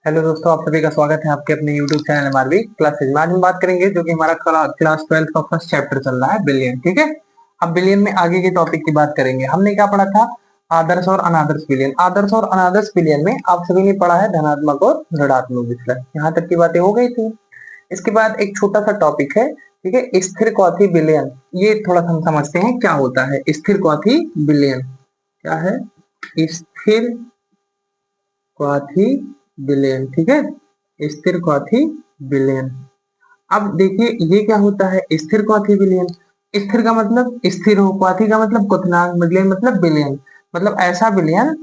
Hello दोस्तों, आप सभी का स्वागत है आपके अपने YouTube चैनल एमआरवी क्लासेज में। आज हम बात करेंगे जो कि हमारा क्लास 12 का फर्स्ट चैप्टर चल रहा है, बिलियन। ठीक है, अब बिलियन में आगे के टॉपिक की बात करेंगे। हमने क्या पढ़ा था? आदर्श और अनादर्श बिलियन। आदर्श और अनादर्श बिलियन में आप सभी ने पढ़ा है धनात्मक और ऋणात्मक विचलन। यहाँ तक की बातें हो गई थी। इसके बाद एक छोटा सा टॉपिक है, ठीक है, स्थिर क्वाथी बिलियन। ये थोड़ा सा हम समझते हैं क्या होता है स्थिर क्वाथी बिलियन। क्या है स्थिर क्वाथी बिलियन? ठीक है, स्थिर क्वाथी बिलियन। अब देखिए ये क्या होता है स्थिर क्वाथी बिलियन। स्थिर का मतलब स्थिर हो, क्वाथी का मतलब क्वथनांक, बिलियन मतलब बिलियन, मतलब ऐसा बिलियन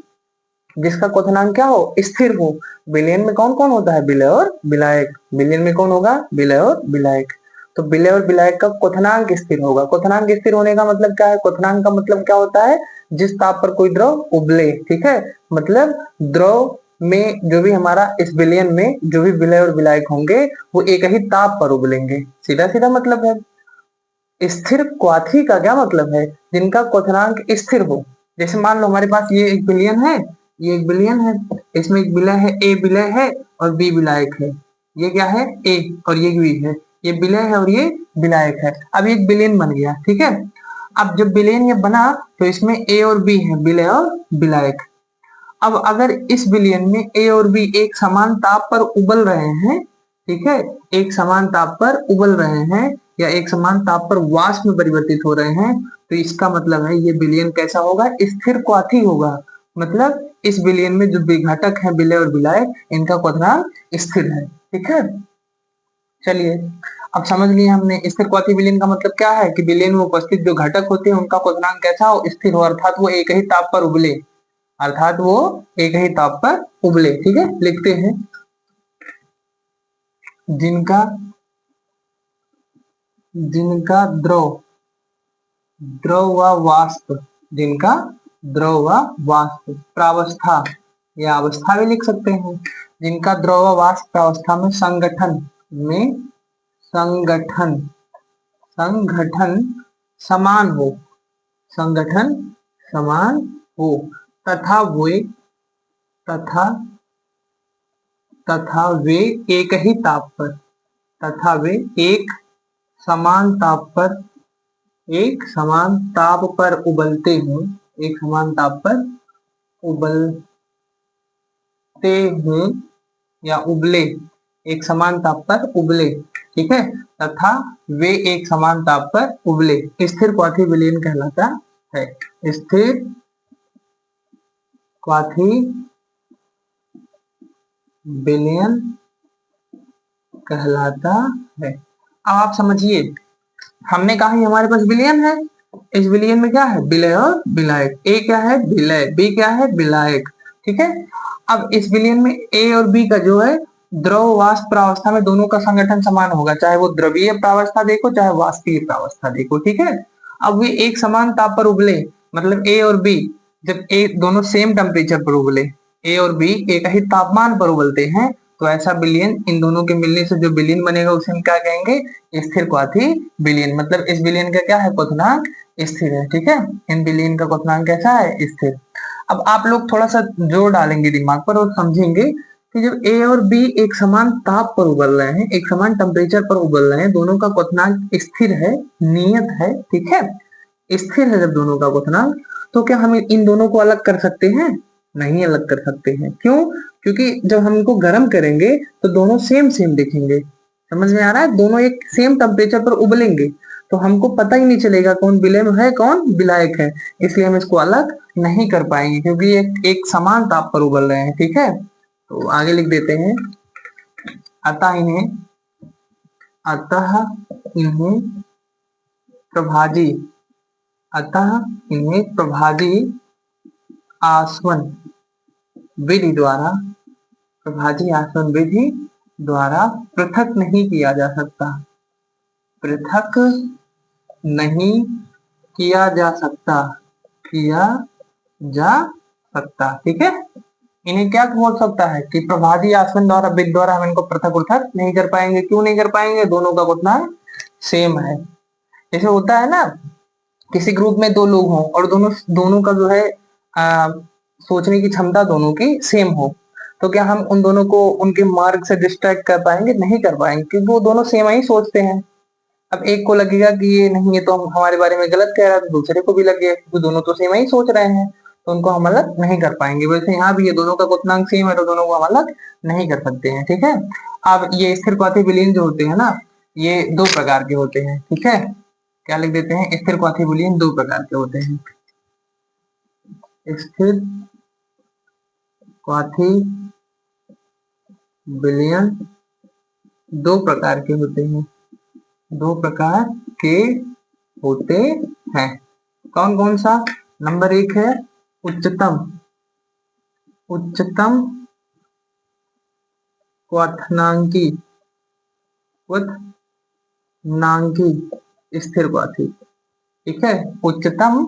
जिसका क्वथनांक क्या हो, स्थिर हो। बिलियन में कौन कौन होता है? विलय और विलायक। बिलियन में कौन होगा? विलय और विलायक। तो विलय और विलायक का क्वथनांक स्थिर होगा। क्वथनांक स्थिर होने का मतलब क्या है? क्वथनांक का मतलब क्या होता है? जिस ताप पर कोई द्रव उबले। ठीक है, मतलब द्रव में जो भी हमारा इस बिलियन में जो भी विलय और विलायक होंगे वो एक ही ताप पर उबलेंगे। सीधा सीधा मतलब है। स्थिर क्वाथी का क्या मतलब है? जिनका क्वथनांक स्थिर हो। जैसे मान लो हमारे पास ये एक बिलियन है, ये एक बिलियन है, इसमें एक विलय है, ए विलय है और बी विलायक है। ये क्या है? ए और ये बी है। ये विलय है और ये विलायक है। अब एक बिलियन बन गया। ठीक है, अब जब बिलियन ये बना तो इसमें ए और बी है, विलय और विलायक। अब अगर इस विलयन में ए और बी एक समान ताप पर उबल रहे हैं, ठीक है, एक समान ताप पर उबल रहे हैं या एक समान ताप पर वाष्प में परिवर्तित हो रहे हैं, तो इसका मतलब है ये विलयन कैसा होगा? स्थिर क्वाथी होगा। मतलब इस विलयन में जो विघटक है विलय और विलायक, इनका क्वथनांक स्थिर है। ठीक है, चलिए अब समझ लिए हमने स्थिर क्वाथी विलयन का मतलब क्या है कि विलयन में उपस्थित जो घटक होते हैं उनका क्वथनांक कैसा हो? स्थिर हो, अर्थात वो एक ही ताप पर उबले। अर्थात वो एक ही ताप पर उबले। ठीक है, लिखते हैं जिनका जिनका द्रव द्रव व वाष्प, जिनका द्रव व वाष्प प्रावस्था या अवस्था भी लिख सकते हैं। जिनका द्रव व वाष्प प्रावस्था में में संगठन संगठन समान हो, संगठन समान हो, तथा वे तथा तथा वे एक ही ताप पर तथा वे एक समान ताप पर एक समान ताप पर उबलते हों, एक समान ताप पर उबलते हों या उबले, एक समान ताप पर उबले। ठीक है, तथा वे एक समान ताप पर उबले, स्थिर क्वाथी विलयन कहलाता है। स्थिर क्वाथी विलयन कहलाता है। अब आप समझिए, हमने कहा कि हमारे पास विलयन है, इस विलयन में क्या है? विलय और विलायक। ए क्या है? विलय। बी क्या है? विलायक। ठीक है, अब इस विलयन में ए और बी का जो है द्रव वाष्प प्रावस्था में दोनों का संगठन समान होगा, चाहे वो द्रवीय प्रावस्था देखो चाहे वाष्पीय प्रावस्था देखो। ठीक है, अब वे एक समान ताप पर उबले, मतलब ए और बी जब ए दोनों सेम टेम्परेचर पर उबले, ए और बी एक ही तापमान पर उबलते हैं, तो ऐसा विलयन, इन दोनों के मिलने से जो विलयन बनेगा उसे हम क्या कहेंगे? स्थिर क्वाथी विलयन। मतलब इस विलयन का क्या है? क्वथनांक स्थिर है। ठीक है, इन विलयन का क्वथनांक कैसा है? स्थिर। अब आप लोग थोड़ा सा जोर डालेंगे दिमाग पर और समझेंगे कि जब ए और बी एक समान ताप पर उबल रहे हैं, एक समान टेम्परेचर पर उबल रहे हैं, दोनों का क्वथनांक स्थिर है, नियत है। ठीक है, स्थिर है जब दोनों का क्वथनांक, तो क्या हम इन दोनों को अलग कर सकते हैं? नहीं अलग कर सकते हैं। क्यों? क्योंकि जब हम इनको गर्म करेंगे तो दोनों सेम सेम दिखेंगे। समझ में आ रहा है? दोनों एक सेम टेम्परेचर पर उबलेंगे, तो हमको पता ही नहीं चलेगा कौन विलय में है कौन विलायक है। इसलिए हम इसको अलग नहीं कर पाएंगे क्योंकि एक समान ताप पर उबल रहे हैं। ठीक है, तो आगे लिख देते हैं, अतः इन्हें अतः इन्हें प्रभाजी अतः इन्हें प्रभाजी आसवन विधि द्वारा प्रभाजी आसवन विधि द्वारा पृथक नहीं किया जा सकता। पृथक नहीं किया जा सकता किया जा सकता। ठीक है, इन्हें क्या बोल सकता है कि प्रभाजी आसवन द्वारा विधि द्वारा हम इनको पृथक उथक नहीं कर पाएंगे। क्यों नहीं कर पाएंगे? दोनों का क्वथनांक सेम है। जैसे होता है ना, किसी ग्रुप में दो लोग हों और दोनों दोनों का जो है आ, सोचने की क्षमता दोनों की सेम हो, तो क्या हम उन दोनों को उनके मार्ग से डिस्ट्रैक्ट कर पाएंगे? नहीं कर पाएंगे, क्योंकि वो दोनों सेम ही सोचते हैं। अब एक को लगेगा कि ये नहीं, ये तो हमारे बारे में गलत कह रहा है, तो दूसरे को भी लगेगा कि दोनों तो सेम ही सोच रहे हैं, तो उनको हम अलग नहीं कर पाएंगे। वैसे यहाँ भी ये दोनों का क्वथनांक सेम है, तो दोनों को हम अलग नहीं कर सकते हैं। ठीक है। अब ये स्थिर क्वाथी विलीन जो होते हैं ना, ये दो प्रकार के होते हैं। ठीक है, क्या लिख देते हैं? स्थिर क्वाथी विलीन दो प्रकार के होते हैं। स्थिर क्वाथी विलयन दो प्रकार के होते हैं। दो प्रकार के होते हैं। कौन कौन सा? नंबर एक है उच्चतम क्वथनांकी स्थिर क्वाथी। ठीक है, उच्चतम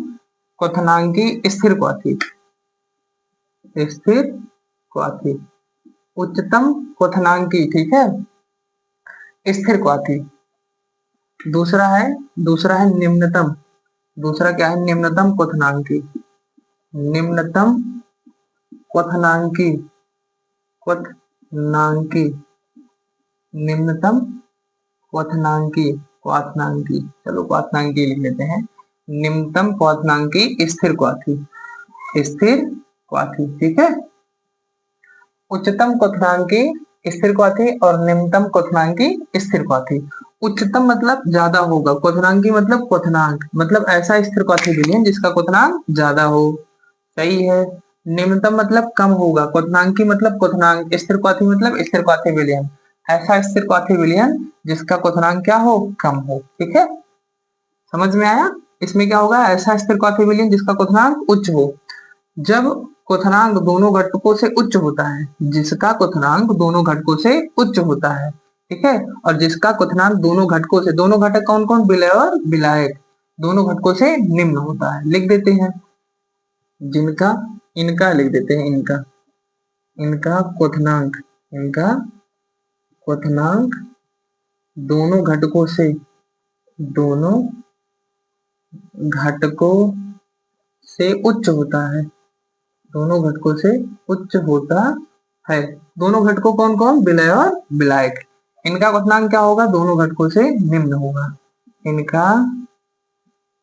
क्वथनांकी स्थिर क्वाथी। उच्चतम क्वथनांकी, ठीक है, स्थिर क्वाथी। दूसरा है निम्नतम। दूसरा क्या है? निम्नतम क्वथनांकी। निम्नतम क्वथनांकी निम्नतम क्वथनांकी चलो क्वथनांकी लिख लेते हैं। निम्नतम क्वथनांकी स्थिर क्वाथी। ठीक है। उच्चतम क्वथनांकी स्थिर क्वाथी और निम्नतम क्वथनांकी स्थिर क्वाथी। उच्चतम मतलब ज्यादा होगा, क्वथनांकी मतलब क्वथनांक, मतलब ऐसा स्थिर क्वाथी विलयन जिसका क्वथनांक ज्यादा हो। सही है। निम्नतम मतलब कम होगा, क्वथनांकी मतलब क्वथनांक, स्थिर क्वाथी मतलब स्थिर क्वाथी विलयन, ऐसा स्थिर क्वाथी विलयन जिसका क्वथनांक क्या हो? कम हो। ठीक है, समझ में आया? इसमें क्या होगा? ऐसा स्थिर क्वाथी विलयन जिसका क्वथनांक उच्च हो। जब क्वथनांक दोनों घटकों से उच्च होता है, जिसका क्वथनांक दोनों घटकों से उच्च होता है, ठीक है, और जिसका क्वथनांक दोनों घटकों से, दोनों घटक कौन कौन? विलय और विलायक, दोनों घटकों से निम्न होता है। लिख देते हैं जिनका, इनका लिख देते हैं, इनका क्वथनांक दोनों घटकों से उच्च होता है। दोनों घटकों से उच्च होता है। दोनों घटकों कौन कौन? विलय और विलायक। इनका क्वथनांक क्या होगा? दोनों घटकों से निम्न होगा। इनका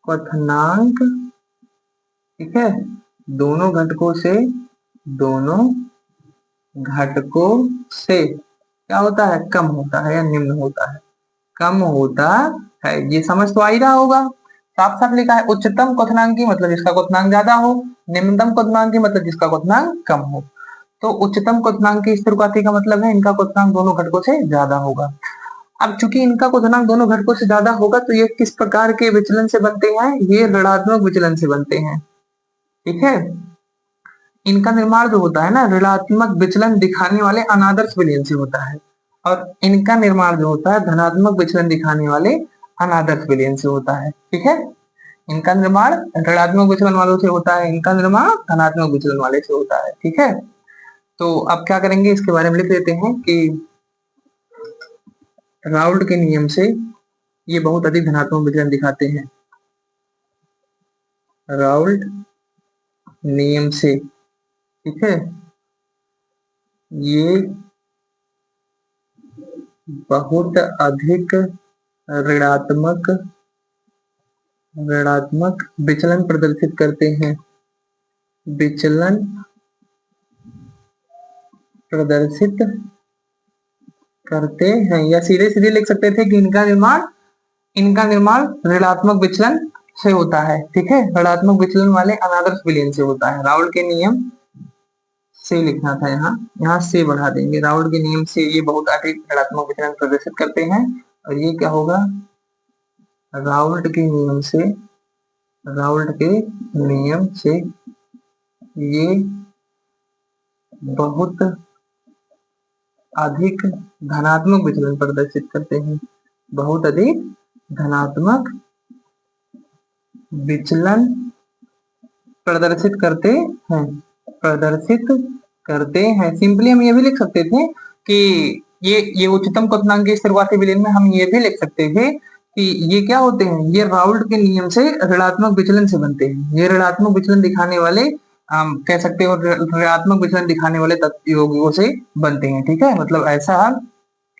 क्वथनांक, ठीक है, दोनों घटकों से क्या होता है? कम होता है या निम्न होता है? कम होता है। ये समझ तो आ ही रहा होगा, साफ साफ लिखा है। उच्चतम क्वथनांकी मतलब जिसका क्वथनांक ज्यादा हो, निम्नतम क्वथनांकी मतलब जिसका क्वथनांक कम हो। तो उच्चतम क्वथनांकी स्थिर क्वाथी का मतलब है इनका क्वथनांक दोनों घटकों से ज्यादा होगा। अब चूंकि इनका क्वथनांक दोनों घटकों से ज्यादा होगा, तो ये किस प्रकार के विचलन से बनते हैं? ये ऋणात्मक विचलन से बनते हैं। ठीक है, इनका निर्माण जो होता है ना, ऋणात्मक विचलन दिखाने वाले अनादर्श विलयन से होता है, और इनका निर्माण जो होता है धनात्मक विचलन दिखाने वाले अनादर्श विलयन से होता है। ठीक है, इनका निर्माण ऋणात्मक विचलन वालों से होता है, इनका निर्माण धनात्मक विचलन वाले से होता है। ठीक है, तो अब क्या करेंगे, इसके बारे में लिख देते हैं कि राउल्ट के नियम से ये बहुत अधिक धनात्मक विचलन दिखाते हैं। राउल्ट नियम से, ठीक है, ये बहुत अधिक ऋणात्मक विचलन प्रदर्शित करते हैं। विचलन प्रदर्शित करते हैं, या सीधे सीधे लिख सकते थे कि इनका निर्माण ऋणात्मक विचलन से होता है। ठीक है, ऋणात्मक विचलन वाले अनादर्श विलयन से होता है। राउल्ट के नियम से लिखना था, यहाँ से बढ़ा देंगे। राउल्ट के नियम से ये बहुत अधिक ऋणात्मक विचलन प्रदर्शित करते हैं, और ये क्या होगा? राउल्ट के नियम से ये बहुत अधिक धनात्मक विचलन प्रदर्शित करते हैं। बहुत अधिक धनात्मक विचलन प्रदर्शित करते हैं। सिंपली हम ये भी लिख सकते थे कि ये उच्चतम क्वथनांक स्थिर क्वाथी विलयन में हम ये भी लिख सकते थे कि ये क्या होते हैं? ये राउल्ट के नियम से ऋणात्मक विचलन से बनते हैं। ये ऋणात्मक विचलन दिखाने वाले कह सकते हो ऋणात्मक विचलन दिखाने वाले यौगिकों से बनते हैं। ठीक है, मतलब ऐसा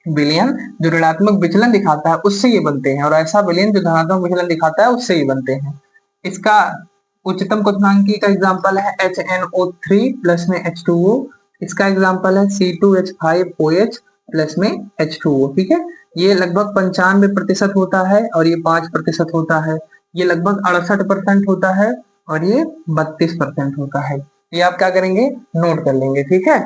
विलयन जो ऋणात्मक विचलन दिखाता है उससे ये बनते हैं, और ऐसा विलयन जो धनात्मक विचलन दिखाता है उससे ये बनते हैं। इसका उच्चतम क्वथनांकी का एग्जाम्पल है HNO3 प्लस में H2O। इसका एग्जाम्पल है C2H5OH प्लस में H2O। ठीक है, ये लगभग 95% होता है और ये 5% होता है। ये लगभग 68% होता है और ये 32% होता है। ये आप क्या करेंगे, नोट कर लेंगे। ठीक है,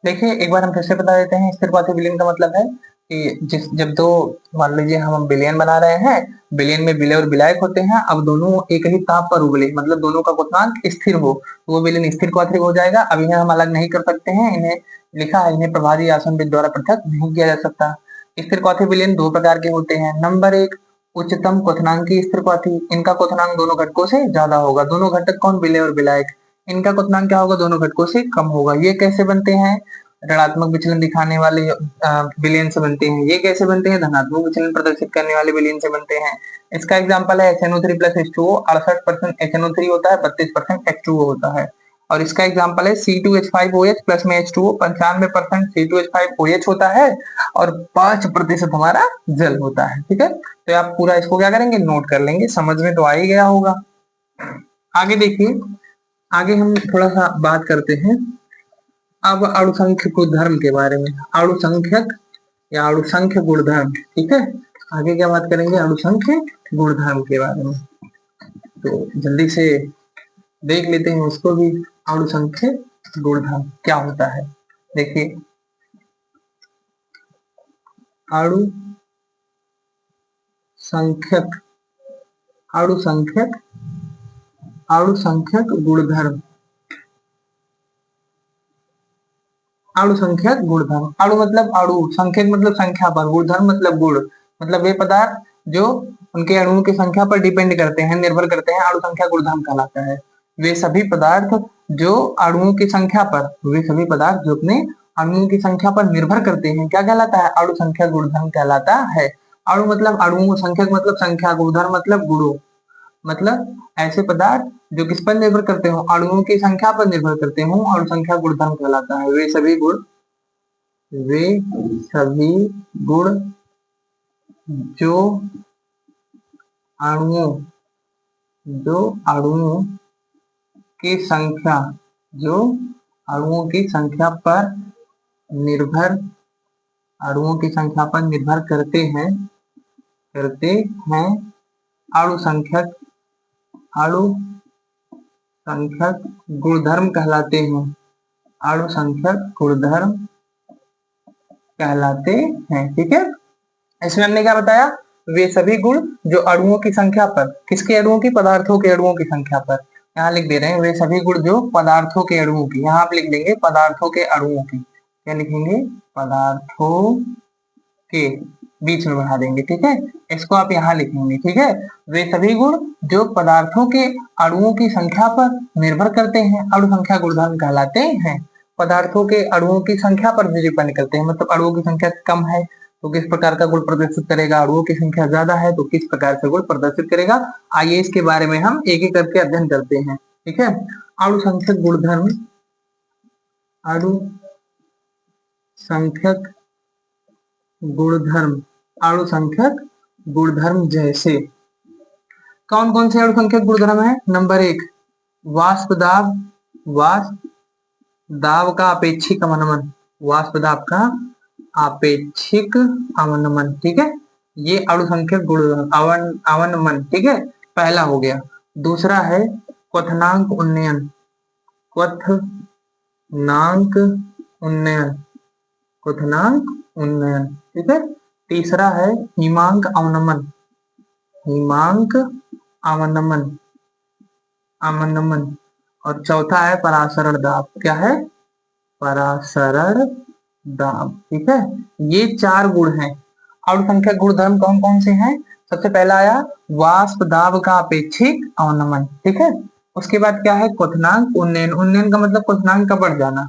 देखिए एक बार हम फिर से बता देते हैं। स्थिर क्वाथी विलयन का मतलब है कि जब दो, मान लीजिए हम विलयन बना रहे हैं, विलयन में विलय और विलायक होते हैं, अब दोनों एक ही ताप पर उबले, मतलब दोनों का क्वथनांक स्थिर हो, तो वो विलयन स्थिर क्वाथी हो जाएगा। अब इन्हें हम अलग नहीं कर सकते हैं, इन्हें लिखा है, इन्हें प्रभावी आसनविद द्वारा पृथक नहीं किया जा सकता। स्थिर क्वाथी विलयन दो प्रकार के होते हैं। नंबर एक, उच्चतम क्वथनांकी स्थिर क्वाथी, इनका क्वथनांक दोनों घटकों से ज्यादा होगा। दोनों घटक कौन, विलय और विलायक, इनका क्वथनांक क्या होगा, दोनों घटकों से कम होगा। ये कैसे बनते हैं, ऋणात्मक विचलन दिखाने वाले विलयन से बनते हैं। ये कैसे बनते हैं, धनात्मक विचलन प्रदर्शित करने वाले विलयन से बनते हैं। इसका एग्जांपल है HNO3 प्लस H2O। 68% HNO3 होता है, 32% H2O होता है। और इसका एग्जांपल है C2H5OH प्लस में H2O। 95% C2H5OH होता है और 5% हमारा जल होता है। ठीक है, तो आप पूरा इसको क्या करेंगे, नोट कर लेंगे। समझ में तो आ ही गया होगा। आगे देखिए, आगे हम थोड़ा सा बात करते हैं अब अणुसंख्य गुणधर्म के बारे में। अणुसंख्यक या अणुसंख्य गुणधर्म। ठीक है, आगे क्या बात करेंगे, अणुसंख्य गुणधर्म के बारे में। तो जल्दी से देख लेते हैं उसको भी। अणुसंख्य गुणधर्म क्या होता है, देखिए अणु संख्यक, अणुसंख्यक, अणुसंख्यक गुणधर्म, अणुसंख्यक गुणधर्म। अणु मतलब अणु, संख्यक मतलब संख्या पर, गुणधर्म मतलब गुण, मतलब वे पदार्थ जो उनके अणुओं की संख्या पर डिपेंड करते हैं, निर्भर करते हैं, अणुसंख्या गुणधर्म कहलाता है। वे सभी पदार्थ जो अणुओं की संख्या पर, वे सभी पदार्थ जो अपने अणुओं की संख्या पर निर्भर करते हैं, क्या कहलाता है, अणुसंख्या गुणधर्म कहलाता है। अणु मतलब अणुओं, संख्यक मतलब संख्या, गुणधर्म मतलब गुणों, मतलब ऐसे पदार्थ जो किस पर निर्भर करते हो, अणुओं की संख्या पर निर्भर करते हो, अणु संख्या गुणधर्म कहलाता है। वे सभी गुण, वे सभी गुण जो अणुओं, जो अणुओं की संख्या, जो अणुओं की संख्या पर निर्भर, अणुओं की संख्या पर निर्भर करते हैं, करते हैं, अणु संख्यक, अणु संख्यक गुणधर्म कहलाते हैं, अणु संख्यक गुणधर्म कहलाते हैं। ठीक है, इसमें हमने क्या बताया, वे सभी गुण जो अणुओं की संख्या पर, किसके अणुओं की, पदार्थों के अणुओं की संख्या पर, यहाँ लिख दे रहे हैं, वे सभी गुण जो पदार्थों के अणुओं की, यहाँ आप लिख देंगे पदार्थों के अणुओं की, क्या लिखेंगे, पदार्थों के, बीच में बढ़ा देंगे। ठीक है, इसको आप यहाँ लिखेंगे। ठीक है, वे सभी गुण जो पदार्थों के अणुओं की संख्या पर निर्भर करते हैं, अणु संख्या गुणधर्म कहलाते हैं। पदार्थों के अणुओं की संख्या पर भी डिपेंड करते हैं, मतलब अणुओं की संख्या कम है तो किस प्रकार का गुण प्रदर्शित करेगा, अणुओं की संख्या ज्यादा है तो किस प्रकार से गुण प्रदर्शित करेगा। आइए इसके बारे में हम एक एक करके अध्ययन करते हैं। ठीक है, अणु संख्यक गुणधर्म, अणु संख्यक गुणधर्म, अणु संख्यक गुणधर्म जैसे कौन कौन से अणु संख्यक गुणधर्म है। नंबर एक, वाष्प दाब, वाष्प दाब का अपेक्षिक अवनमन, वाष्प दाब का अपेक्षिक अवनमन। ठीक है, ये अणु संख्यक गुण अवनमन। ठीक है, पहला हो गया। दूसरा है क्वथनांक उन्नयन, क्वथनांक उन्नयन, क्वथनांक उन्नयन। ठीक है, तीसरा है हिमांक अवनमन, हिमांक अवनमन, अवनमन। और चौथा है परासरण दाब, क्या है, परासरण दाब। ठीक है, ये चार गुण हैं। अणु संख्यक गुणधर्म कौन कौन से हैं, सबसे पहला आया वाष्प दाब का अपेक्षिक अवनमन। ठीक है, उसके बाद क्या है, क्वथनांक उन्नयन, उन्नयन का मतलब क्वथनांक का बढ़ जाना,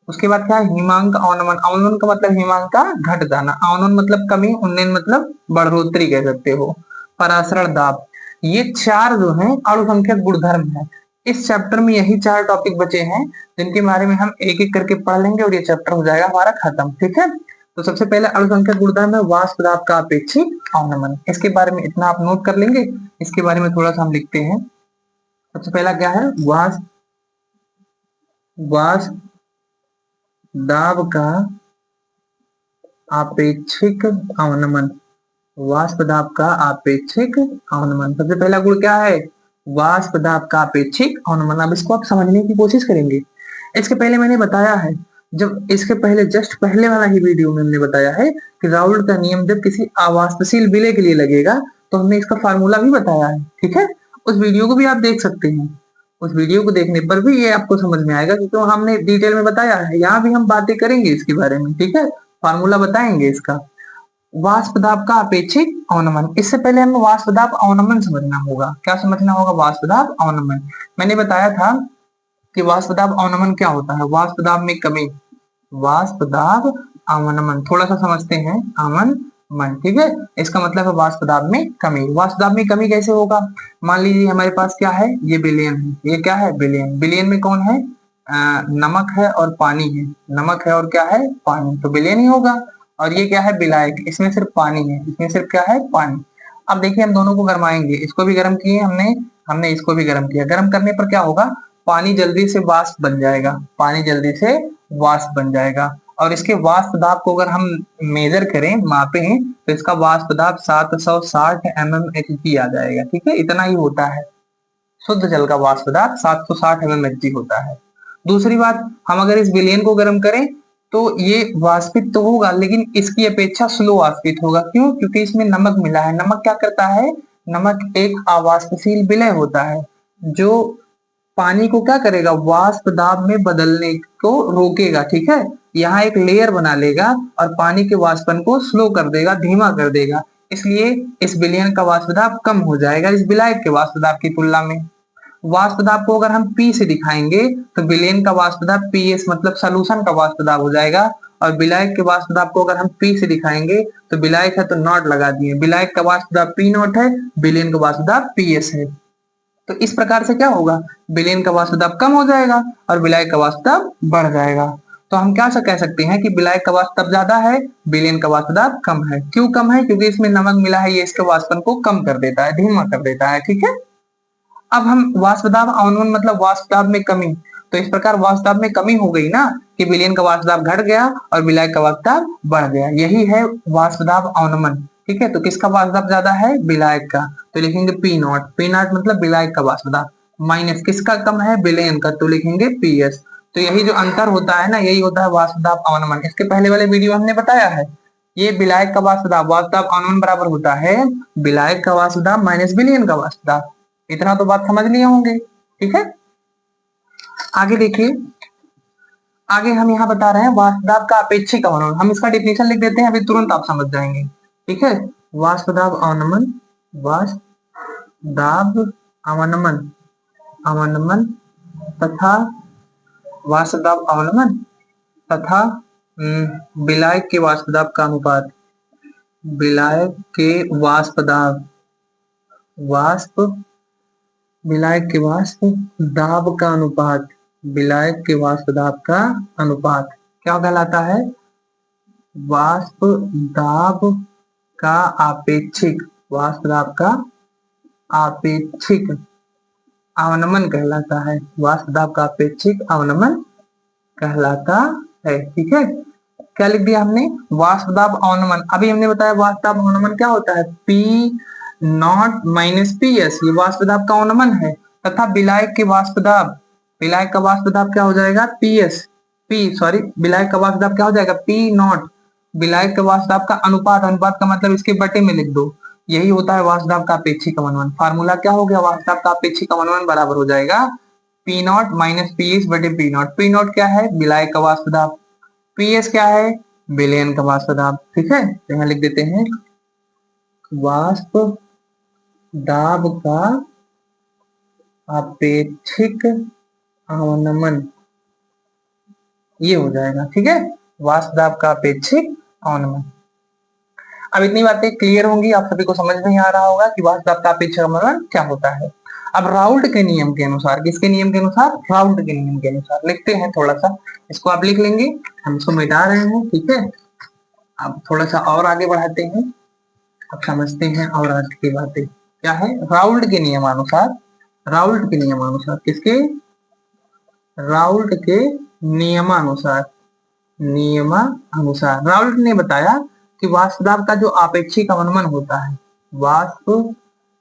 उसके बाद क्या है, हिमांक अवनमन। अवनमन का मतलब हिमांक का घट जाना, अवनमन मतलब कमी, उन्नयन मतलब बढ़ोतरी कह सकते हो। परासरण दाब, ये चार जो है अणुसंख्यक गुणधर्म है। इस चैप्टर में यही चार टॉपिक बचे हैं जिनके बारे में हम एक एक करके पढ़ लेंगे और ये चैप्टर हो जाएगा हमारा खत्म। ठीक है, तो सबसे पहले अणुसंख्यक गुणधर्म है वाष्प दाब का अपेक्षित अवनमन। इसके बारे में इतना आप नोट कर लेंगे। इसके बारे में थोड़ा सा हम लिखते हैं। सबसे पहला क्या है, वाष्प दाब का आपेक्षिक अवनमन। वाष्प दाब का आपेक्षिक अवनमन, सबसे पहला गुण क्या है, वाष्प दाब का आपेक्षिक अवनमन। अब इसको आप समझने की कोशिश करेंगे। इसके पहले मैंने बताया है, जब इसके पहले जस्ट पहले वाला ही वीडियो में हमने बताया है कि राउल्ट का नियम जब किसी अवाष्पशील विलय के लिए लगेगा तो हमने इसका फार्मूला भी बताया है। ठीक है, उस वीडियो को भी आप देख सकते हैं। उस वीडियो को देखने पर भी ये आपको समझ में आएगा क्योंकि तो हमने डिटेल में बताया है। यहाँ भी हम बातें करेंगे इसके बारे में। ठीक है, फार्मूला बताएंगे इसका। वाष्प दाब का अपेक्षिक अवनमन, इससे पहले हमें वाष्प दाब अवनमन समझना होगा। क्या समझना होगा, वाष्प दाब अवनमन। मैंने बताया था कि वाष्प दाब अवनमन क्या होता है, वाष्प दाब में कमी, वाष्प दाब अवनमन। थोड़ा सा समझते हैं, अवनमन। ठीक है, इसका मतलब है वाष्प दाब में कमी। वाष्प दाब में कमी कैसे होगा, मान लीजिए हमारे पास क्या है, ये विलयन है, ये क्या है, विलयन। विलयन में कौन है, नमक है और पानी है। नमक है और क्या है, पानी, तो विलयन ही होगा। और ये क्या है, विलायक, इसमें सिर्फ पानी है, इसमें सिर्फ क्या है, पानी। अब देखिए हम दोनों को गरमाएंगे, इसको भी गर्म किए हमने, हमने इसको भी गर्म किया। गर्म करने पर क्या होगा, पानी जल्दी से वाष्प बन जाएगा, पानी जल्दी से वाष्प बन जाएगा। और इसके वाष्प दाब को अगर हम मेजर करें, मापें, तो इसका वाष्प दाब 760 mmHg आ जाएगा। ठीक है, इतना ही होता है। शुद्ध जल का वाष्प दाब 760 mmHg होता है। दूसरी बात, हम अगर इस विलयन को गर्म करें तो ये वाष्पित तो होगा लेकिन इसकी अपेक्षा स्लो वाष्पित होगा। क्यों, क्योंकि इसमें नमक मिला है। नमक क्या करता है, नमक एक अवाष्पशील विलय होता है जो पानी को क्या करेगा, वाष्प दाब में बदलने को रोकेगा। ठीक है, यहाँ एक लेयर बना लेगा और पानी के वाष्पन को स्लो कर देगा, धीमा कर देगा। इसलिए इस विलयन का वाष्प दाब कम हो जाएगा इस विलायक के वाष्प दाब की तुलना में। वाष्प दाब को अगर हम P से दिखाएंगे तो विलयन का वाष्प दाब PS मतलब सॉल्यूशन का वाष्प दाब हो जाएगा। और विलायक के वाष्प दाब को अगर हम P से दिखाएंगे तो विलायक है तो नॉट लगा दिए, विलायक का वाष्प दाब P नॉट है, विलयन का वाष्प दाब PS है। तो इस प्रकार से क्या होगा, विलयन का वाष्प दाब कम हो जाएगा और विलायक का वाष्प दाब बढ़ जाएगा। तो हम क्या कह सकते हैं कि विलायक का वाष्प दाब ज्यादा है, विलयन का वाष्प दाब कम है। क्यों कम है, क्योंकि इसमें नमक मिला है, ये इसके वाष्पन को कम कर देता है, धीमा कर देता है। ठीक है, अब हम वाष्प दाब अवनमन मतलब वाष्प दाब में कमी, तो इस प्रकार वाष्प दाब में कमी हो गई ना कि विलयन का वाष्प दाब घट गया और विलायक का वाष्प दाब बढ़ गया, यही है वाष्प दाब अवनमन। ठीक है, तो किसका वाष्प दाब ज्यादा है, विलायक का, तो लिखेंगे पी नॉट। पी नॉट मतलब विलायक का वाष्प दाब, माइनस किसका कम है, विलयन का, तो लिखेंगे पीएस। तो यही जो अंतर होता है ना, यही होता है वाष्प दाब अवनमन। इसके पहले वाले वीडियो हमने बताया है, ये विलायक का वाष्प दाब अवनमन बराबर होता है विलायक का वाष्प दाब माइनस विलयन का वाष्प दाब। इतना तो बात समझ लिए होंगे। ठीक है, आगे देखिए, आगे हम यहाँ बता रहे हैं वाष्प दाब का अपेक्षिक अवनमन। हम इसका डिफिनेशन लिख देते हैं, अभी तुरंत आप समझ जाएंगे। ठीक है, वाष्प दाब अवनमन, वाष्प दाब अवनमन, अवनमन तथा वाष्प दाब अवनमन तथा विलायक के वाष्प दाब का अनुपात, विलायक के वाष्प दाब, वाष्प विलायक के वाष्प दाब का अनुपात, विलायक के वाष्प दाब का अनुपात क्या कहलाता है, वाष्प दाब का आपेक्षिक, वाष्प दाब का आपेक्षिक अवनमन कहलाता है, वाष्प दाब का अपेक्षिक अवनमन कहलाता है। ठीक है, क्या लिख दिया हमने, वाष्प दाब अवनमन। अभी हमने बताया वाष्प दाब अवनमन क्या होता है, P not minus P S, ये वाष्प दाब का अवनमन है। तथा विलायक के वाष्प दाब, विलायक का वाष्प दाब क्या हो जाएगा, पी एस, विलायक का वाष्प दाब क्या हो जाएगा, पी नॉट, विलायक के वाष्प दाब का अनुपात, अनुपात का मतलब इसके बटे में लिख दो, यही होता है वाष्प दाब का अपेक्षिक अवनमन। फार्मूला क्या हो गया, वाष्प दाब का अपेक्षिक अवनमन बराबर हो जाएगा P not minus P S बटे पी नॉट। पी नॉट क्या है, विलायक का वाष्प दाब, पीएस क्या है, विलयन का वाष्प दाब। ठीक है, तो यहाँ लिख देते हैं वाष्प दाब का अपेक्षिक अवनमन, ये हो जाएगा, ठीक है, वाष्प दाब का अपेक्षिक अवनमन। अब इतनी बातें क्लियर होंगी, आप सभी को समझ में ही आ रहा होगा कि वाष्प दाब का अपेक्षिक अवनमन क्या होता है। अब राउल्ट के नियम के अनुसार, किसके नियम के अनुसार? राउल्ट के नियम के अनुसार लिखते हैं, थोड़ा सा इसको आप लिख लेंगे, हम इसको मिटा रहे हैं, ठीक है। अब थोड़ा सा और आगे बढ़ाते हैं, अब समझते हैं और आज की बातें क्या है। राउल्ट के नियमानुसार, राउल्ट के नियमानुसार, किसके? राउल्ट के नियमानुसार, नियमानुसार राउल्ट ने बताया कि वाष्प दाब का जो आपेक्षिक अवनमन होता है, वाष्प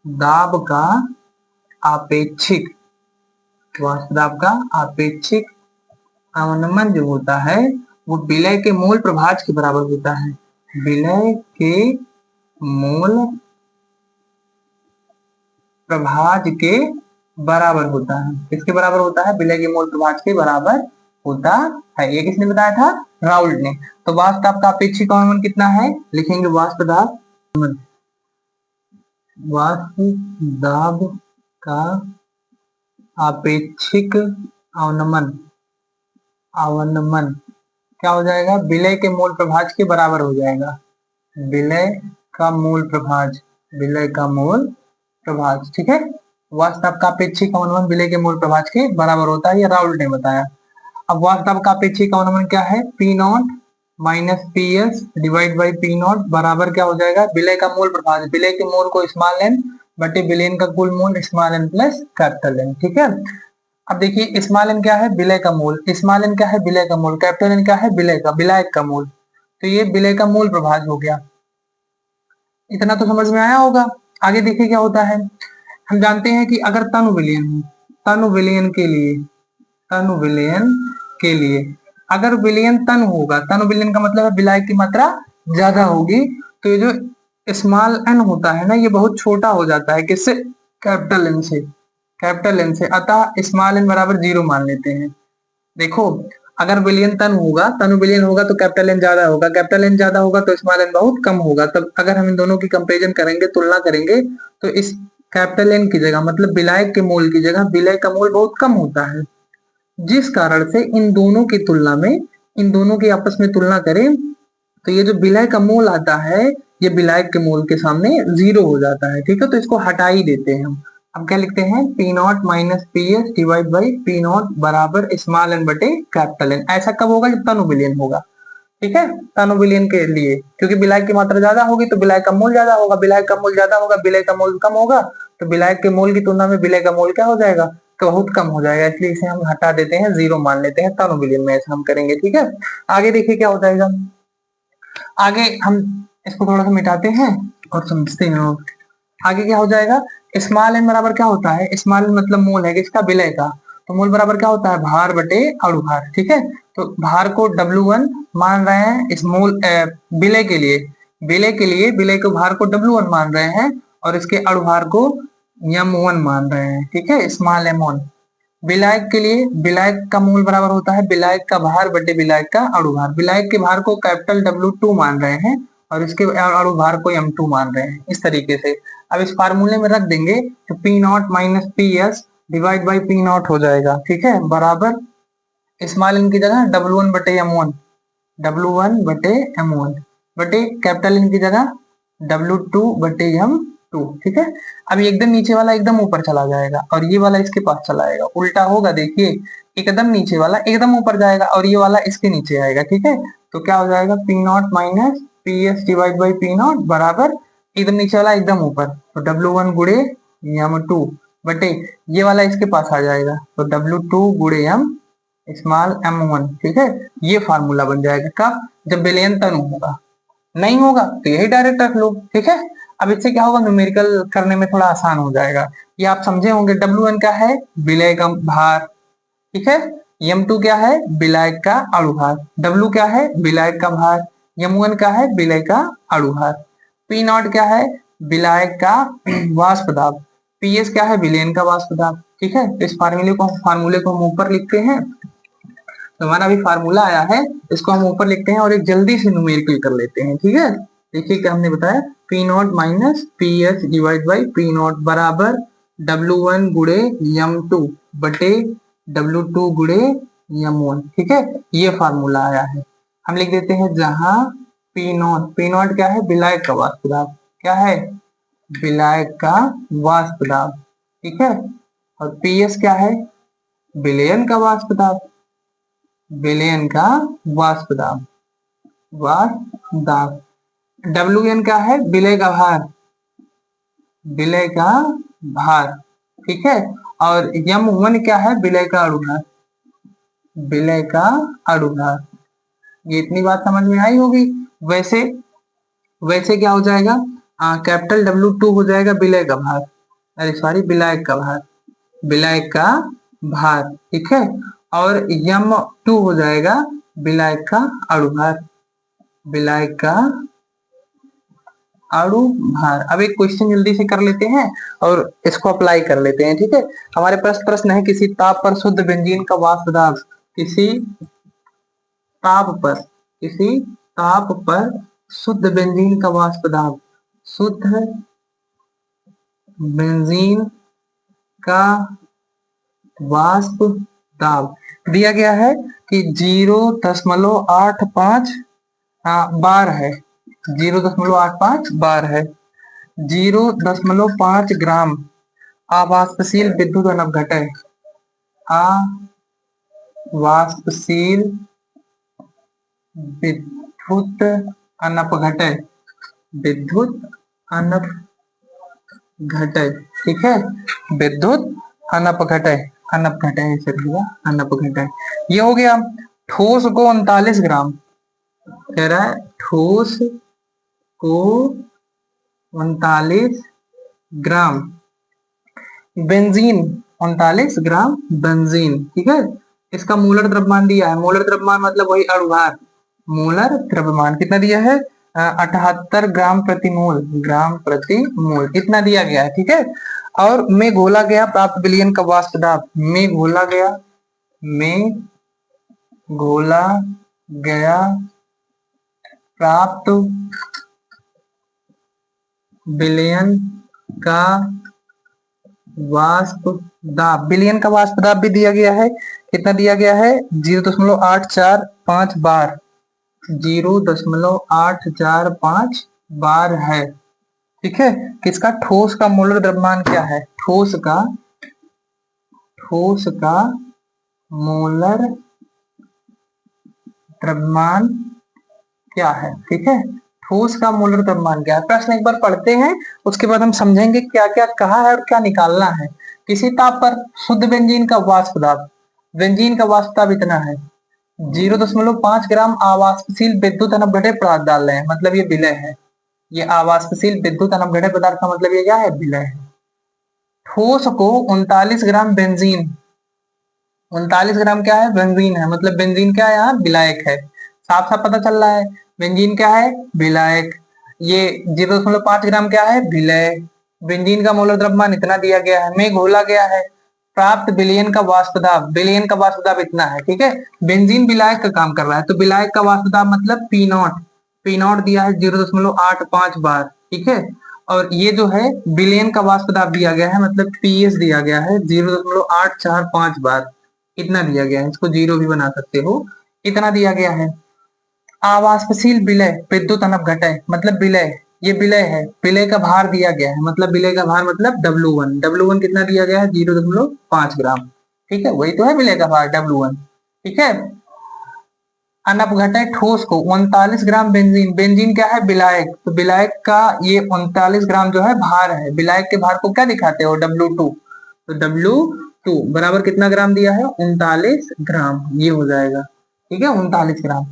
दाब का आपेक्षिक, वाष्प दाब का आपेक्षिक अवनमन जो होता है वो विलय के मूल प्रभाज के बराबर होता है। विलय के मूल प्रभाज के बराबर होता है। किसके बराबर होता है? विलय के मूल प्रभाज के बराबर होता है। ये किसने बताया था? राउल्ट ने। तो वाष्प दाब का अपेक्षिक अवनमन कितना है? लिखेंगे वाष्प दाब, वाष्प दाब का अपेक्षिक अवनमन, अवनमन क्या हो जाएगा? विलय के मूल प्रभाज के बराबर हो जाएगा। विलय का मूल प्रभाज, विलय का मूल प्रभाज, ठीक है। वाष्प दाब का अपेक्षिक अवनमन विलय के मूल प्रभाज के बराबर होता है, ये राउल्ट ने बताया। अब वाष्प दाब का अपेक्षिक अवनमन क्या है? P not minus P S divide by P not बराबर क्या हो जाएगा? विलय का मूल प्रभाज, विलय के मूल को स्मॉल एन बटे विलयन का कुल मूल small N plus capital N, ठीक है। अब देखिए स्मॉल एन क्या है? विलय का मूल, स्मॉल एन क्या है? विलय का मूल, कैपिटल एन क्या है? विलय का, विलायक का मूल, तो ये विलय का मूल प्रभाज हो गया। इतना तो समझ में आया होगा। आगे देखिए क्या होता है। हम जानते हैं कि अगर तनु विलयन हो, तनु विलयन के लिए, तनु विलयन के लिए अगर विलयन तनु होगा, तनु विलयन का मतलब है विलायक की मात्रा ज्यादा होगी, तो ये जो स्मॉल एन होता है ना, ये बहुत छोटा हो जाता है। किससे? कैपिटल एन से, कैपिटल एन से। अतः स्मॉल एन बराबर 0 मान लेते हैं। देखो अगर विलयन तनु होगा, तनु विलयन होगा तो कैपिटल एन ज्यादा होगा, कैपिटल एन ज्यादा होगा तो स्मॉल एन बहुत कम होगा। तब अगर हम इन दोनों की कंपेरिजन करेंगे, तुलना करेंगे, तो इस कैपिटल एन की जगह मतलब विलायक के मूल की जगह विलय का मूल बहुत कम होता है, जिस कारण से इन दोनों की तुलना में, इन दोनों की आपस में तुलना करें तो ये जो विलय का मूल आता है ये विलायक के मूल के सामने 0 हो जाता है, ठीक है। तो इसको हटा ही देते हैं हम। अब क्या लिखते हैं? P not minus P S divide by P not बराबर स्मॉल एन बटे कैपिटल एन। ऐसा कब होगा? जब तनु विलयन होगा, ठीक है। तनु विलयन के लिए, क्योंकि विलायक की मात्रा ज्यादा होगी तो विलायक का मूल ज्यादा होगा, विलायक का मूल ज्यादा होगा, विलय का मूल कम होगा, तो विलायक के मूल की तुलना में विलय का मूल क्या हो जाएगा? तो बहुत कम हो जाएगा, इसलिए इसे हम हटा देते हैं, 0 मान लेते हैं। तनु विलयन में ऐसा हम करेंगे, ठीक है। आगे देखिए क्या हो जाएगा। आगे हम इसको थोड़ा सा मिटाते हैं और समझते हैं। आगे क्या हो जाएगा? स्मॉल एन बराबर क्या होता है? स्मॉल एन मतलब मूल है किसका? विलय का। तो मूल बराबर क्या होता है? भार बटे अणुभार, ठीक है। तो भार को W1 मान रहे हैं इस मूल विलय के लिए, विलय के लिए विलय को भार को W1 मान रहे हैं और इसके अणुभार को M1 मान रहे हैं, ठीक है, स्मॉल m1। विलायक के लिए विलायक का मूल बराबर होता है विलायक का भार बटे विलायक का अणुभार। विलायक के भार को कैपिटल W2 मान रहे हैं और इसके अणुभार को M2 मान रहे हैं, इस तरीके से। अब इस फार्मूले में रख देंगे तो P not minus P S divide by P not हो जाएगा, ठीक है, बराबर स्मॉल एन की जगह W1 बटे M1, W1 बटे M1 बटे कैपिटल एन की जगह W2 बटे M2, ठीक है। अब एकदम नीचे वाला एकदम ऊपर चला जाएगा और ये वाला इसके पास चला आएगा, उल्टा होगा। देखिए एकदम नीचे वाला एकदम ऊपर जाएगा और ये वाला इसके नीचे आएगा, ठीक है। तो क्या हो जाएगा? P not minus P S divide by P not बराबर एकदम नीचे वाला एकदम ऊपर, तो W1 गुड़े M2 बटे ये वाला इसके पास आ जाएगा, तो W2 गुड़े M स्मॉल m1, ठीक है। ये फार्मूला बन जाएगा कब? जब विलयन तनु होगा। नहीं होगा तो यही डायरेक्ट रख लो, ठीक है। अब इससे क्या होगा? न्यूमेरिकल करने में थोड़ा आसान हो जाएगा। ये आप समझे होंगे। W1 क्या है? विलय का भार, ठीक है। M2 क्या है? विलायक का अणुभार। W क्या है? विलायक का भार। M1 क्या है? विलय का अणुभार। P नॉट क्या है? विलायक का वाष्प दाब। PS क्या है? विलयन का वाष्प दाब, ठीक है। तो इस फार्मूले को हम ऊपर लिखते हैं। तो हमारा अभी फार्मूला आया है, इसको हम ऊपर लिखते हैं और एक जल्दी से न्यूमेरिकल कर लेते हैं, ठीक है। देखिए क्या हमने बताया, P not minus P H divide by P not बराबर W1 गुड़े M2 बटे W2 गुड़े यमोन, ठीक है, ये फार्मूला आया है। हम लिख देते हैं जहां पी नॉट क्या है, विलायक का वाष्प दाब, क्या है, विलायक का वाष्प दाब, ठीक है, और पीएस क्या है, विलयन का वाष्प दाब, विलयन का वाष्प दाब, वाष्प दाब। डब्ल्यू एन क्या है, विलय का भार, विलय का भार, ठीक है, और यम वन क्या है, विलय का अणुभार, विलय का अणुभार। ये इतनी बात समझ में आई होगी। वैसे वैसे क्या हो जाएगा, कैपिटल W2 हो जाएगा विलय का भार, अरे सॉरी विलायक का भार, विलायक का भार, ठीक है, और यम टू हो जाएगा विलायक का अणुभार, विलायक का अणु भार। अब एक क्वेश्चन जल्दी से कर लेते हैं और इसको अप्लाई कर लेते हैं, ठीक है। हमारे पास प्रश्न है, किसी ताप पर शुद्ध बेंजीन का वाष्प दाब, किसी ताप पर, किसी ताप पर शुद्ध बेंजीन का वाष्प दाब, शुद्ध बेंजीन का वाष्प दाब दिया गया है कि 0.85 बार है, 0.85 बार है, 0.5 ग्राम अवाष्पशील विद्युत अनपघटय, अवाष्पशील विद्युत अनपघटय, विद्युत अनपघटय, ठीक है, विद्युत अनपघटय, अनपघटय से अनपघटय। ये हो गया। ठोस को 39 ग्राम, कह रहा है ठोस को 39 ग्राम बेंजीन, 39 ग्राम बेंजीन, ठीक है, इसका मोलर द्रव्यमान दिया है, मोलर द्रव्यमान मतलब वही अणुभार, मोलर द्रव्यमान कितना दिया है, 78 ग्राम प्रति मोल, ग्राम प्रति मोल इतना दिया गया है, ठीक है। और में घोला गया प्राप्त विलयन का वाष्प दाब, में घोला गया, में घोला गया प्राप्त विलयन का वाष्प दाब, विलयन का वाष्प दाब भी दिया गया है, कितना दिया गया है, 0.845 बार, 0.845 बार है, ठीक है। किसका, ठोस का मोलर द्रव्यमान क्या है, ठोस का मोलर द्रव्यमान क्या है, ठीक है, ठोस का मोलर द्रव्यमान क्या है। प्रश्न एक बार पढ़ते हैं, उसके बाद हम समझेंगे क्या क्या कहा है और क्या निकालना है। किसी ताप पर शुद्ध बेंजीन का वाष्प दाब, बेंजीन का वाष्प दाब इतना है, 0.5 ग्राम आवाष्पशील विद्युत अनपघटय पदार्थ डाल रहे हैं, मतलब ये विलय है, ये आवाष्पशील विद्युत अनपघटय पदार्थ का मतलब ये क्या है, विलय है। ठोस को 39 ग्राम बेंजीन, 39 ग्राम क्या है, बेंजीन है, मतलब बेंजीन क्या है, यहाँ विलायक है, साफ साफ पता चल रहा है, बेंजीन क्या है, विलायक, ये 0.5 ग्राम क्या है, विलय, बेंजीन का मोलर द्रव्यमान इतना दिया गया है, में घोला गया है, प्राप्त विलयन का वाष्प दाब, विलयन का वाष्प दाब इतना है, ठीक है। बेंजीन विलायक का काम कर रहा है, तो विलायक का वाष्प दाब मतलब पी नॉट, पी नॉट दिया है 0.85 बार, ठीक है, और ये जो है विलयन का वाष्प दाब दिया गया है, मतलब पीएस दिया गया है 0.845 बार, इतना दिया गया है, इसको जीरो भी बना सकते हो, इतना दिया गया है। आवाष्पशील विलय विद्युत अनपघटय मतलब विलय, ये विलय है, विलय का भार दिया गया है, मतलब विलय का भार मतलब W1, W1 कितना दिया गया है, 0.5 ग्राम, ठीक है, वही तो है विलय का भार W1, ठीक है। अनपघटय ठोस को 39 ग्राम बेंजीन, बेंजीन क्या है, विलायक, तो विलायक का ये 39 ग्राम जो है भार है, विलायक के भार को क्या दिखाते हो, W2, तो W2 बराबर कितना ग्राम दिया है, 39 ग्राम, ये हो जाएगा, ठीक है, 39 ग्राम।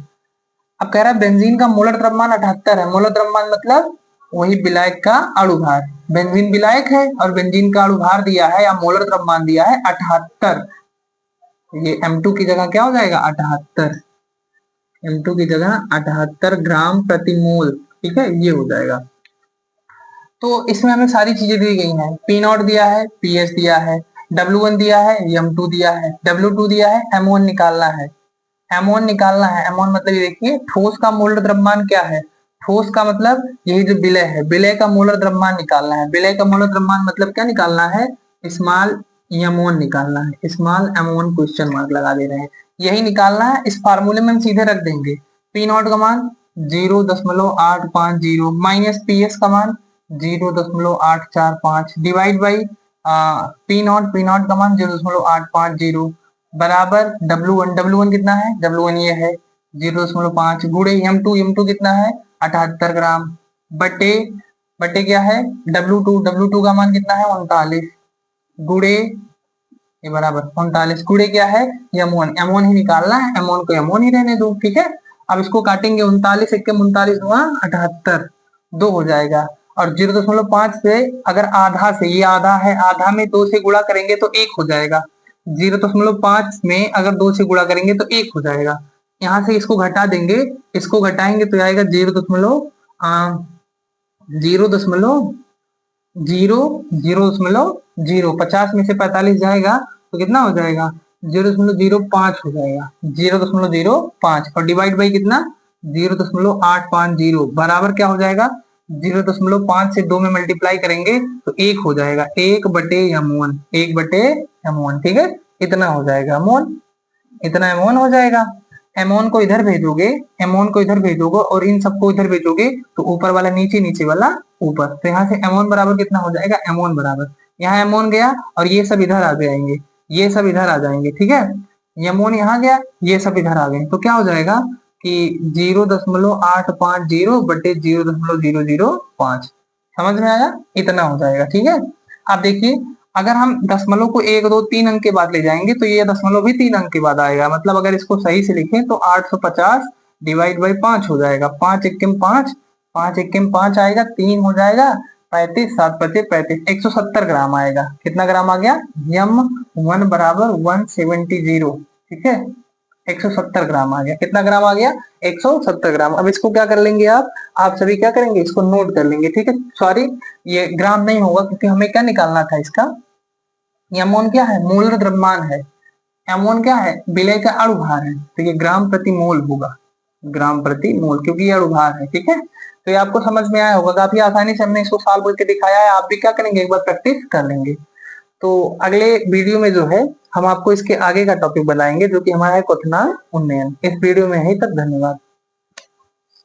अब कह रहा है बेंजीन का मोलर द्रव्यमान 78 है, मोलर द्रव्यमान मतलब वही विलायक का अणुभार, बेंजीन विलायक है और बेंजीन का अणुभार दिया है या मोलर द्रव्यमान दिया है 78, ये M2 की जगह क्या हो जाएगा, 78, M2 की जगह 78 ग्राम प्रति मोल, ठीक है, ये हो जाएगा। तो इसमें हमें सारी चीजें दी गई हैं, पी नॉट दिया है, पीएस दिया है, W1 दिया है, M2 दिया है, W2 दिया है, M1 निकालना है, M1 निकालना है, M1 मतलब ये देखिए ठोस का मोलर द्रव्यमान क्या है, ठोस का मतलब यही जो विलय है, विलय का मोलर द्रव्यमान निकालना है, विलय का मोलर द्रव्यमान मतलब क्या निकालना है, स्मॉल M1 निकालना है, स्मॉल M1 क्वेश्चन मार्क लगा दे रहे हैं, यही निकालना है। इस फार्मूले में हम सीधे रख देंगे पी नॉट का मान 0.850 माइनस पी एस का मान 0.845 डिवाइड बाई पी नॉट का मान 0.850 बराबर W1 कितना है, W1 ये है 0.5 गुणे M2 कितना है 78 ग्राम बटे बटे क्या है W2 का मान कितना है 39 गुणे ये बराबर 39 गुणे क्या है M1 ही निकालना है, M1 को M1 ही रहने दो, ठीक है। अब इसको काटेंगे 39 एक 39 हुआ 78 2 हो जाएगा और 0.5 से अगर आधा से ये आधा है, आधा में 2 से गुणा करेंगे तो 1 हो जाएगा। 0.5 में अगर 2 से गुणा करेंगे तो 1 हो जाएगा। यहाँ से इसको घटा देंगे, इसको घटाएंगे तो आएगा 0.0 50 में से 45 जाएगा तो कितना हो जाएगा 0.05 हो जाएगा 0.05 और डिवाइड बाई कितना 0.850 बराबर क्या हो जाएगा 0.5 से 2 में मल्टीप्लाई करेंगे तो 1 हो जाएगा 1/M1 1/M1, ठीक है। इतना हो जाएगा M1, इतना M1 हो जाएगा। M1 को इधर भेजोगे, M1 को इधर भेजोगे और इन सबको इधर भेजोगे तो ऊपर वाला नीचे, नीचे वाला ऊपर, तो यहाँ से M1 बराबर कितना हो जाएगा M1 बराबर यहाँ M1 गया और ये सब इधर आ जाएंगे, ये सब इधर आ जाएंगे, ठीक है। M1 यहाँ गया, ये सब इधर आ गए तो क्या हो जाएगा कि 0.850 बटे 0.005 समझ में आया, इतना हो जाएगा, ठीक है। अब देखिए अगर हम दशमलव को 1 2 3 अंक के बाद ले जाएंगे तो ये दशमलव भी 3 अंक के बाद आएगा, मतलब अगर इसको सही से लिखें तो 850 डिवाइड बाई 5 हो जाएगा 5 एकम 5 5 एकम 5 आएगा 3 हो जाएगा 35 7 पचे 35 170 ग्राम आएगा। कितना ग्राम आ गया M1 बराबर 170, ठीक है 170 ग्राम आ गया। कितना ग्राम आ गया 170 ग्राम। अब इसको क्या कर लेंगे आप सभी क्या करेंगे इसको नोट कर लेंगे, ठीक है। सॉरी ये ग्राम नहीं होगा क्योंकि हमें क्या निकालना था इसका, M1 क्या है मूल द्रव्यमान है, M1 क्या है विलय का अणुभार है तो ये ग्राम प्रति मोल होगा, ग्राम प्रति मोल क्योंकि ये अणुभार है, ठीक है। तो ये आपको समझ में आया होगा, काफी आसानी से हमने इसको सॉल्व करके दिखाया है। आप भी क्या करेंगे एक बार प्रैक्टिस कर लेंगे। तो अगले वीडियो में जो है हम आपको इसके आगे का टॉपिक बनाएंगे जो कि हमारा है क्वथनांक उन्नयन। इस वीडियो में यहीं तक, धन्यवाद।